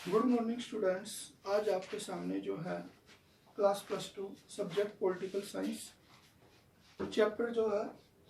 Good morning students. आज आपके सामने जो है class +2 subject political science chapter जो है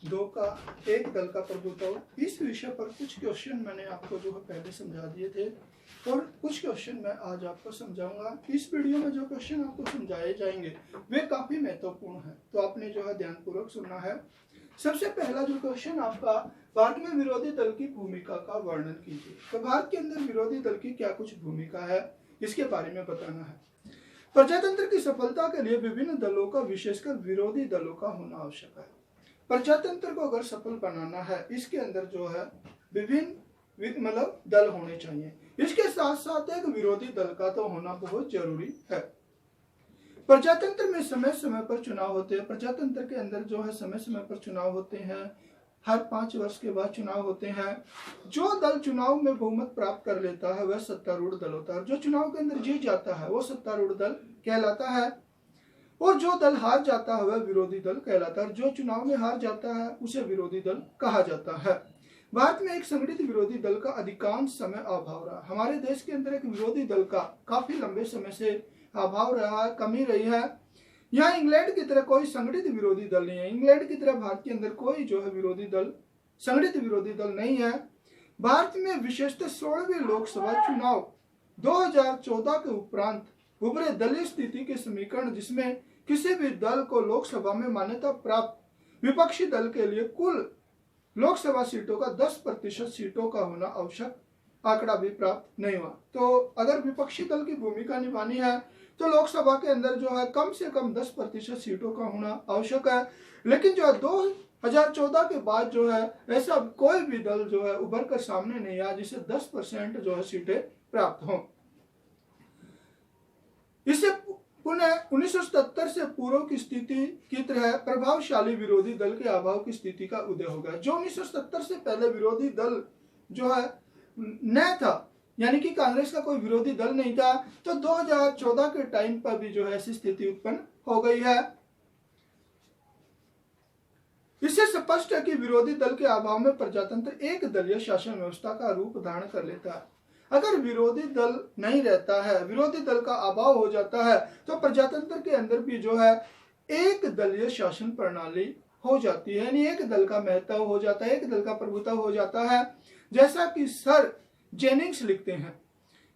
2 का एक दल का प्रभुत्व, इस विषय पर कुछ क्वेश्चन मैंने आपको जो है पहले समझा दिए थे और कुछ क्वेश्चन मैं आज आपको समझाऊंगा। इस वीडियो में जो क्वेश्चन आपको समझाए जाएंगे वे काफी महत्वपूर्ण है, तो आपने जो है ध्यानपूर्वक सुनना है। सबसे पहला जो क्वेश्चन आपका, भारत में विरोधी दल की भूमिका का वर्णन कीजिए। तो भारत के अंदर विरोधी दल की क्या कुछ भूमिका है, इसके बारे में बताना है। प्रजातंत्र की सफलता के लिए विभिन्न दलों का, विशेषकर विरोधी दलों का होना आवश्यक है। प्रजातंत्र को अगर सफल बनाना है, इसके अंदर जो है विभिन्न मतलब दल होने चाहिए। इसके साथ साथ एक विरोधी दल का तो होना बहुत जरूरी है। प्रजातंत्र में समय समय पर चुनाव होते हैं। प्रजातंत्र के अंदर जो है समय समय पर चुनाव होते हैं, हर 5 वर्ष के बाद चुनाव होते हैं। जो दल चुनाव में बहुमत प्राप्त कर लेता है वह सत्तारूढ़ दल होता है। जो चुनाव के अंदर जीत जाता है वो सत्तारूढ़ दल कहलाता है और जो दल हार जाता है वह विरोधी दल कहलाता है। जो चुनाव में हार जाता है उसे विरोधी दल कहा जाता है। भारत में एक संगठित विरोधी दल का अधिकांश समय अभाव रहा। हमारे देश के अंदर एक विरोधी दल का काफी लंबे समय से अभाव रहा है, कमी रही है। यहाँ इंग्लैंड की तरह कोई संगठित विरोधी दल नहीं है। इंग्लैंड की तरह भारत के अंदर कोई जो है विरोधी दल, संगठित विरोधी दल नहीं है। भारत में विशेषतः 16वीं लोकसभा चुनाव 2014 के उपरांत उभरे दलीय स्थिति के समीकरण, जिसमें किसी भी दल को लोकसभा में मान्यता प्राप्त विपक्षी दल के लिए कुल लोकसभा सीटों का 10% सीटों का होना आवश्यक, आंकड़ा भी प्राप्त नहीं हुआ। तो अगर विपक्षी दल की भूमिका निभानी है तो लोकसभा के अंदर जो है कम से कम 10% सीटों का होना आवश्यक है। लेकिन जो है 2014 के बाद जो है ऐसा कोई भी दल जो है उभर कर सामने नहीं आया जिसे 10% जो है सीटें प्राप्त हों। इससे पुनः 1977 से पूर्व की स्थिति की तरह प्रभावशाली विरोधी दल के अभाव की स्थिति का उदय होगा। जो 1970 से पहले विरोधी दल जो है न था, यानी कि कांग्रेस का कोई विरोधी दल नहीं था, तो 2014 के टाइम पर भी जो है ऐसी स्थिति उत्पन्न हो गई है। इससे स्पष्ट है कि विरोधी दल के अभाव में प्रजातंत्र एक दलीय शासन व्यवस्था का रूप धारण कर लेता है। अगर विरोधी दल नहीं रहता है, विरोधी दल का अभाव हो जाता है, तो प्रजातंत्र के अंदर भी जो है एक दलीय शासन प्रणाली हो जाती है, यानी एक दल का महत्व हो जाता है, एक दल का प्रभुत्व हो जाता है। जैसा कि सर जेनिंग्स लिखते हैं,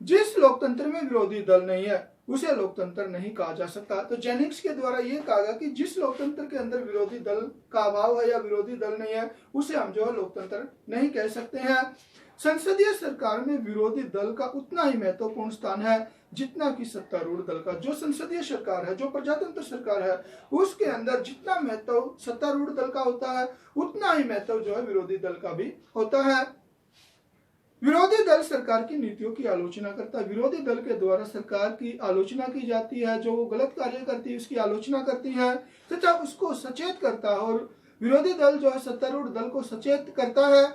जिस लोकतंत्र में विरोधी दल नहीं है उसे लोकतंत्र नहीं कहा जा सकता। तो जेनिंग्स के द्वारा यह कहा गया कि जिस लोकतंत्र के अंदर विरोधी दल का अभाव है या विरोधी दल नहीं है उसे हम जो है लोकतंत्र नहीं कह सकते हैं। संसदीय सरकार में विरोधी दल का उतना ही महत्वपूर्ण स्थान है जितना कि सत्तारूढ़ दल का। जो संसदीय सरकार है, जो प्रजातंत्र सरकार है, उसके अंदर जितना महत्व सत्तारूढ़ दल का होता है उतना ही महत्व जो है विरोधी दल का भी होता है। विरोधी दल सरकार की नीतियों की आलोचना करता है। विरोधी दल के द्वारा सरकार की आलोचना की जाती है, जो वो गलत कार्य करती है उसकी आलोचना करती है तथा उसको सचेत करता है। और विरोधी दल जो है सत्तारूढ़ दल को सचेत करता है।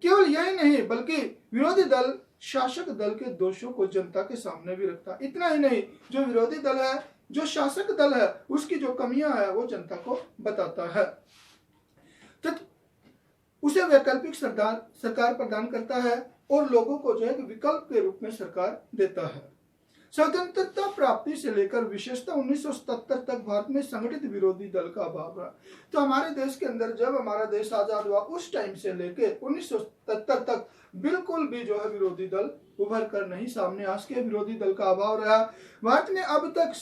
केवल यही नहीं बल्कि विरोधी दल शासक दल के दोषों को जनता के सामने भी रखता है। इतना ही नहीं, जो विरोधी दल है, जो शासक दल है, उसकी जो कमियां है वो जनता को बताता है, तो उसे वैकल्पिक सरकार प्रदान करता है और लोगों को जो है विकल्प के रूप में सरकार देता है। स्वतंत्रता प्राप्ति से लेकर विशेषतः 1977 तक भारत में संगठित विरोधी दल का अभाव रहा। तो हमारे देश के अंदर जब हमारा देश आजाद हुआ उस टाइम से लेकर 1977 तक बिल्कुल भी जो है विरोधी दल उभर कर नहीं सामने आ सके, विरोधी दल का अभाव रहा। भारत में अब तक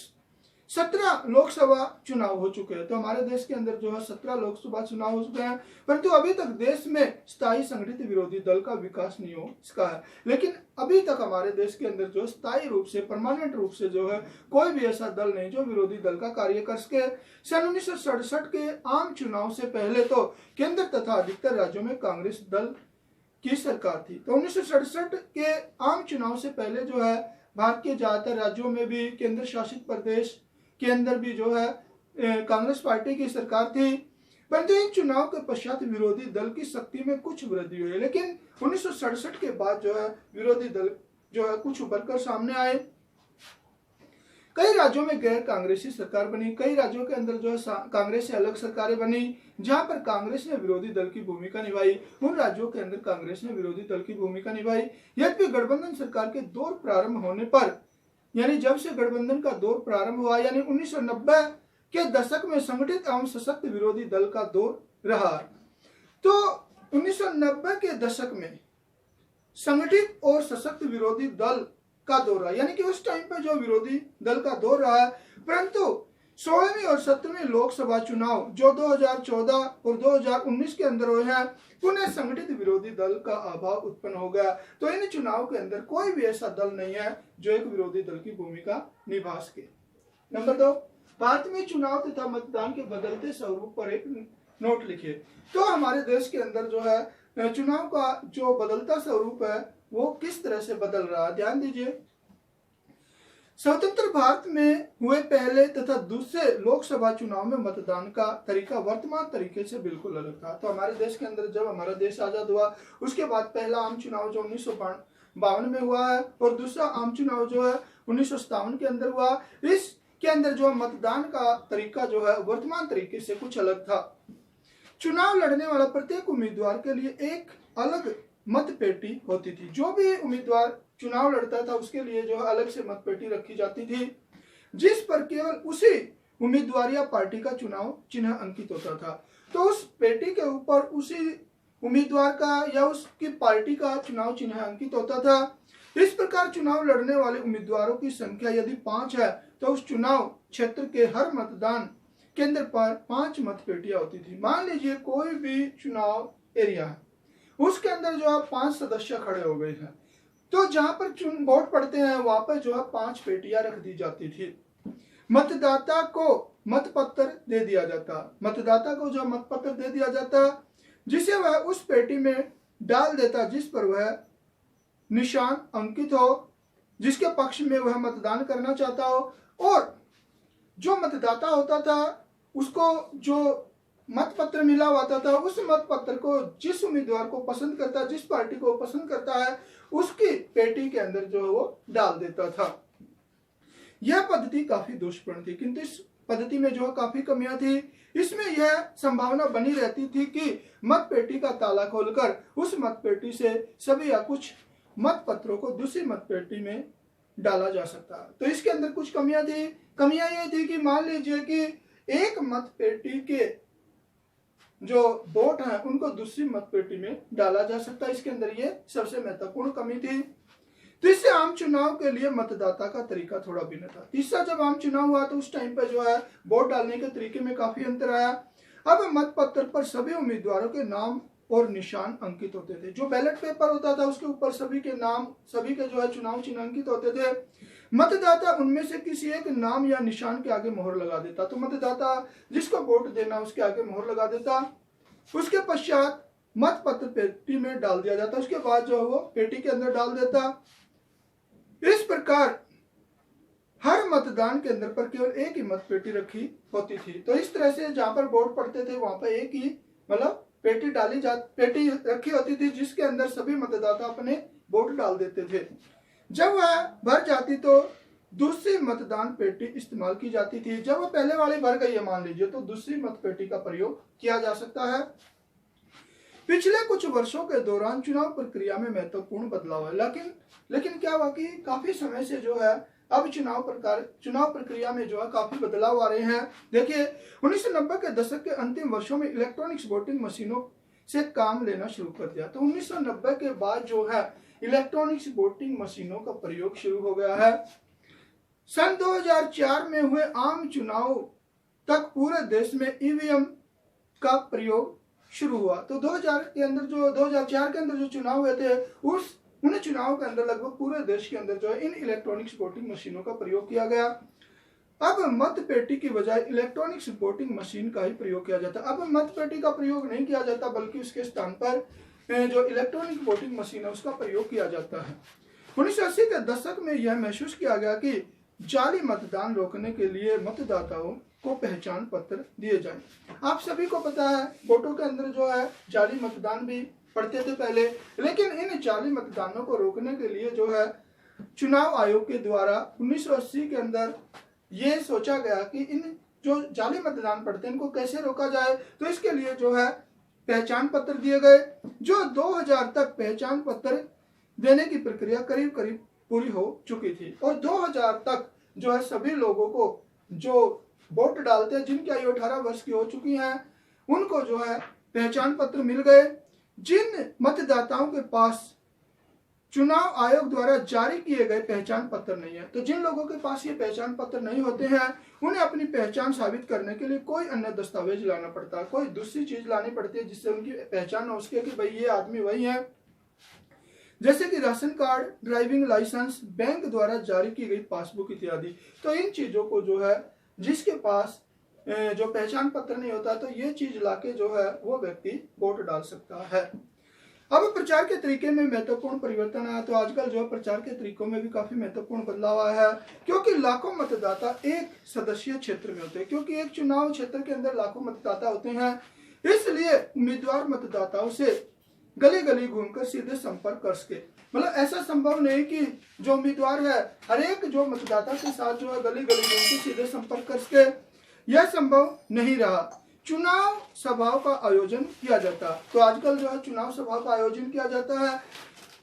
17 लोकसभा चुनाव हो चुके हैं। तो हमारे देश के अंदर जो है 17 लोकसभा चुनाव हो चुके हैं, परंतु अभी तक देश में स्थायी संगठित विरोधी दल का विकास नहीं हो सका है। लेकिन अभी तक हमारे देश के अंदर जो स्थायी रूप से, परमानेंट रूप से जो है कोई भी ऐसा दल नहीं जो विरोधी दल का कार्य कर सके। सन 1967 के आम चुनाव से पहले तो केंद्र तथा अधिकतर राज्यों में कांग्रेस दल की सरकार थी। तो 1967 के आम चुनाव से पहले जो है भारत के ज्यादातर राज्यों में भी, केंद्र शासित प्रदेश के अंदर भी जो है कांग्रेस पार्टी की सरकार थी। परंतु इन चुनाव के पश्चात विरोधी दल की शक्ति में कुछ वृद्धि हुई। लेकिन 1967 के बाद जो है विरोधी दल जो है कुछ उभर कर सामने आए। कई राज्यों में गैर कांग्रेसी सरकार बनी, कई राज्यों के अंदर जो है कांग्रेस से अलग सरकारें बनी जहां पर कांग्रेस ने विरोधी दल की भूमिका निभाई। उन राज्यों के अंदर कांग्रेस ने विरोधी दल की भूमिका निभाई। यद्यपि गठबंधन सरकार के दौर प्रारंभ होने पर, यानी जब से गठबंधन का दौर प्रारंभ हुआ, यानी 1990 के दशक में संगठित एवं सशक्त विरोधी दल का दौर रहा। तो 1990 के दशक में संगठित और सशक्त विरोधी दल का दौर रहा, यानी कि उस टाइम पे जो विरोधी दल का दौर रहा। परंतु 16वीं और 17वीं लोकसभा चुनाव जो 2014 और 2019 के अंदर हुए हैं, उन्हें संगठित विरोधी दल का अभाव उत्पन्न हो गया। तो इन चुनाव के अंदर कोई भी ऐसा दल नहीं है जो एक विरोधी दल की भूमिका निभा सके। नंबर 2, भारत में चुनाव तथा मतदान के बदलते स्वरूप पर एक नोट लिखिए। तो हमारे देश के अंदर जो है चुनाव का जो बदलता स्वरूप है वो किस तरह से बदल रहा है, ध्यान दीजिए। स्वतंत्र भारत में हुए पहले तथा दूसरे लोकसभा चुनाव में मतदान का तरीका वर्तमान तरीके से बिल्कुल अलग था। तो हमारे देश के अंदर जब हमारा देश आजाद हुआ उसके बाद पहला आम चुनाव जो 1952 में हुआ है और दूसरा आम चुनाव जो है 1957 के अंदर हुआ। इसके अंदर जो मतदान का तरीका जो है वर्तमान तरीके से कुछ अलग था। चुनाव लड़ने वाला प्रत्येक उम्मीदवार के लिए एक अलग मत पेटी होती थी। जो भी उम्मीदवार चुनाव लड़ता था उसके लिए जो है अलग से मत पेटी रखी जाती थी, जिस पर केवल उसी उम्मीदवार या पार्टी का चुनाव चिन्ह अंकित होता था। तो उस पेटी के ऊपर उसी उम्मीदवार का या उसकी पार्टी का चुनाव चिन्ह अंकित होता था। इस प्रकार चुनाव लड़ने वाले उम्मीदवारों की संख्या यदि 5 है तो उस चुनाव क्षेत्र के हर मतदान केंद्र पर 5 मत पेटियां होती थी। मान लीजिए कोई भी चुनाव एरिया है, उसके अंदर जो है 5 सदस्य खड़े हो गए हैं, तो जहां पर वोट पड़ते हैं वहां पर जो है 5 पेटियां रख दी जाती थी। मतदाता को मतपत्र दे दिया जाता, मतदाता को जो मतपत्र दे दिया जाता जिसे वह उस पेटी में डाल देता जिस पर वह निशान अंकित हो, जिसके पक्ष में वह मतदान करना चाहता हो। और जो मतदाता होता था उसको जो मतपत्र मिला हुआ था, उस मतपत्र को जिस उम्मीदवार को पसंद करता, जिस पार्टी को पसंद करता है, उसकी पेटी के अंदर जो है वो डाल देता था। यह पद्धति काफी दोषपूर्ण थी, किंतु इस पद्धति में जो काफी कमियां थी। इसमें यह संभावना बनी रहती थी कि मत पेटी का ताला खोलकर उस मत पेटी से सभी या कुछ मत पत्रों को दूसरी मत पेटी में डाला जा सकता। तो इसके अंदर कुछ कमियां थी। कमियां ये थी कि मान लीजिए कि एक मत पेटी के जो वोट हैं उनको दूसरी मत पेटी में डाला जा सकता है। इसके अंदर ये सबसे महत्वपूर्ण कमी थी। तो इससे आम चुनाव के लिए मतदाता का तरीका थोड़ा भिन्न था। तीसरा, जब आम चुनाव हुआ तो उस टाइम पे जो है वोट डालने के तरीके में काफी अंतर आया। अब मतपत्र पर सभी उम्मीदवारों के नाम और निशान अंकित होते थे। जो बैलेट पेपर होता था उसके ऊपर सभी के नाम, सभी के जो है चुनाव चिन्ह अंकित होते थे। मतदाता उनमें से किसी एक नाम या निशान के आगे मोहर लगा देता। तो मतदाता जिसको वोट देना उसके आगे मोहर लगा देता। उसके पश्चात मतपत्र पेटी में डाल दिया जाता। उसके बाद जो है वो पेटी के अंदर डाल देता। इस प्रकार हर मतदान केंद्र पर केवल एक ही मत पेटी रखी होती थी। तो इस तरह से जहां पर वोट पड़ते थे वहां पर एक ही मतलब पेटी रखी होती थी जिसके अंदर सभी मतदाता अपने वोट डाल देते थे। जब वह भर जाती तो दूसरी मतदान पेटी इस्तेमाल की जाती थी। जब वह पहले वाली भर गई है मान लीजिए तो दूसरी मत पेटी का प्रयोग किया जा सकता है। पिछले कुछ वर्षों के दौरान चुनाव प्रक्रिया में महत्वपूर्ण बदलाव है, लेकिन क्या हुआ कि काफी समय से जो है अब चुनाव प्रक्रिया में जो है काफी बदलाव आ रहे हैं। देखिए 1990 के दशक के अंतिम वर्षों में इलेक्ट्रॉनिक्स वोटिंग मशीनों से काम लेना शुरू कर दिया। तो 1990 के बाद जो है इलेक्ट्रॉनिक्स वोटिंग मशीनों का प्रयोग शुरू हो गया है। सन 2004 में हुए आम चुनाव तक पूरे देश में ईवीएम का प्रयोग शुरू हुआ। तो 2004 के अंदर जो चुनाव हुए थे उन चुनाव के अंदर लगभग पूरे देश के अंदर जो है इन इलेक्ट्रॉनिक्स वोटिंग मशीनों का प्रयोग किया गया। अब मत पेटी की बजाय इलेक्ट्रॉनिक्स वोटिंग मशीन का ही प्रयोग किया जाता है। अब मत पेटी का प्रयोग नहीं किया जाता बल्कि उसके स्थान पर जो इलेक्ट्रॉनिक वोटिंग मशीन है उसका प्रयोग किया जाता है। 1980 के दशक में यह महसूस किया गया कि जाली मतदान रोकने के लिए मतदाताओं को पहचान पत्र दिए जाएं। आप सभी को पता है वोटों के अंदर जो है जाली मतदान भी पड़ते थे पहले, लेकिन इन जाली मतदानों को रोकने के लिए जो है चुनाव आयोग के द्वारा 1980 के अंदर ये सोचा गया कि इन जो जाली मतदान पड़ते हैं इनको कैसे रोका जाए। तो इसके लिए जो है पहचान पत्र दिए गए, जो 2000 तक पहचान पत्र देने की प्रक्रिया करीब करीब पूरी हो चुकी थी और 2000 तक जो है सभी लोगों को जो वोट डालते हैं जिनकी आयु 18 वर्ष की हो चुकी है उनको जो है पहचान पत्र मिल गए। जिन मतदाताओं के पास चुनाव आयोग द्वारा जारी किए गए पहचान पत्र नहीं है, तो जिन लोगों के पास ये पहचान पत्र नहीं होते हैं उन्हें अपनी पहचान साबित करने के लिए कोई अन्य दस्तावेज लाना पड़ता है, कोई दूसरी चीज लानी पड़ती है जिससे उनकी पहचान हो सके कि भाई ये आदमी वही है। जैसे कि ration card, driving licence, bank द्वारा जारी की गई पासबुक इत्यादि। तो इन चीजों को जो है जिसके पास जो पहचान पत्र नहीं होता तो ये चीज लाके जो है वो व्यक्ति वोट डाल सकता है। अब प्रचार के तरीके में महत्वपूर्ण परिवर्तन आया, तो आजकल जो प्रचार के तरीकों में भी काफी महत्वपूर्ण बदलाव आया है, क्योंकि लाखों मतदाता एक सदस्यीय क्षेत्र में होते हैं, क्योंकि एक चुनाव क्षेत्र के अंदर लाखों मतदाता होते हैं, इसलिए उम्मीदवार मतदाताओं से गली गली घूमकर सीधे संपर्क कर सके। मतलब ऐसा संभव नहीं कि जो उम्मीदवार है हर एक जो मतदाता के साथ जो है गली गली घूमकर सीधे संपर्क कर सके, यह संभव नहीं रहा। चुनाव सभाओं का आयोजन किया जाता, तो आजकल जो है चुनाव सभाओं का आयोजन किया जाता है,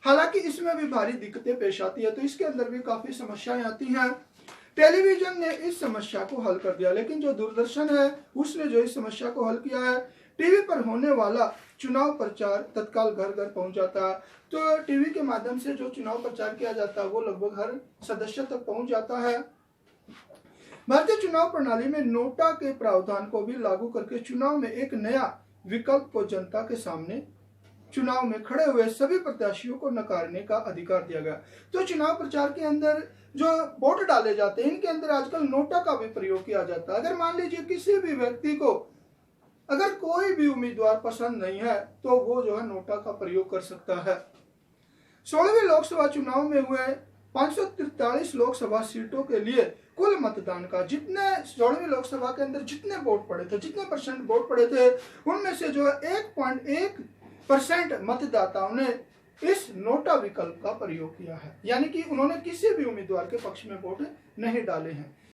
हालांकि इसमें भी भारी दिक्कतें पेश आती है, तो इसके अंदर भी काफी समस्याएं आती हैं। टेलीविजन ने इस समस्या को हल कर दिया, लेकिन जो दूरदर्शन है उसने जो इस समस्या को हल किया है, टीवी पर होने वाला चुनाव प्रचार तत्काल घर घर पहुंच जाता है। तो टीवी के माध्यम से जो चुनाव प्रचार किया जाता है वो लगभग हर सदस्य तक पहुंच जाता है। भारतीय चुनाव प्रणाली में नोटा के प्रावधान को भी लागू करके चुनाव में एक नया विकल्प को जनता के सामने चुनाव में खड़े हुए सभी प्रत्याशियों को नकारने का अधिकार दिया गया। तो चुनाव प्रचार के अंदर जो वोट डाले जाते हैं इनके अंदर आजकल नोटा का भी प्रयोग किया जाता है। अगर मान लीजिए किसी भी व्यक्ति को अगर कोई भी उम्मीदवार पसंद नहीं है तो वो जो है नोटा का प्रयोग कर सकता है। 16वीं लोकसभा चुनाव में हुए 543 लोकसभा सीटों के लिए कुल मतदान का जितने 16वीं लोकसभा के अंदर जितने वोट पड़े थे, जितने परसेंट वोट पड़े थे, उनमें से जो है 1.1% मतदाताओं ने इस नोटा विकल्प का प्रयोग किया है, यानी कि उन्होंने किसी भी उम्मीदवार के पक्ष में वोट नहीं डाले हैं।